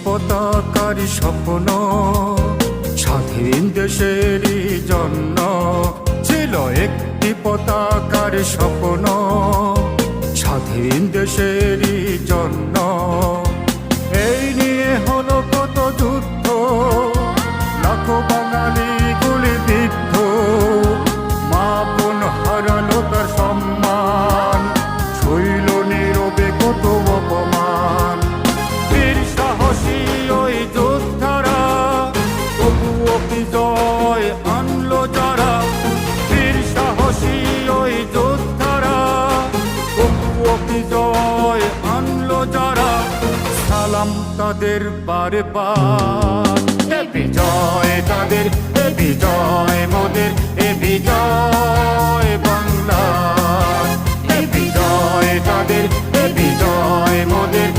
পতাকার স্বপ্ন স্বাধীন দেশেরই জন্য ছিল একটি পতাকার স্বপ্ন স্বাধীন দেশেরই জন্য। এই নিয়ে হলো কত যুদ্ধ, লাখো বাঙালি গুলিবিদ্ধ, মা বোন হারালো তার সম্মান, শৈল নীরবে কত অপমান। বীর সাহসী ওই যোদ্ধারা তবুও বিজয় আনলো যারা, বীর সাহসী ওই যোদ্ধারা তবুও বিজয় আনলো যারা, সালাম তাদের বারে বার। এ বিজয় তাদের, এ বিজয় মোদের, এ বিজয় বাংলার। এ বিজয় তাদের, এ বিজয় মোদের,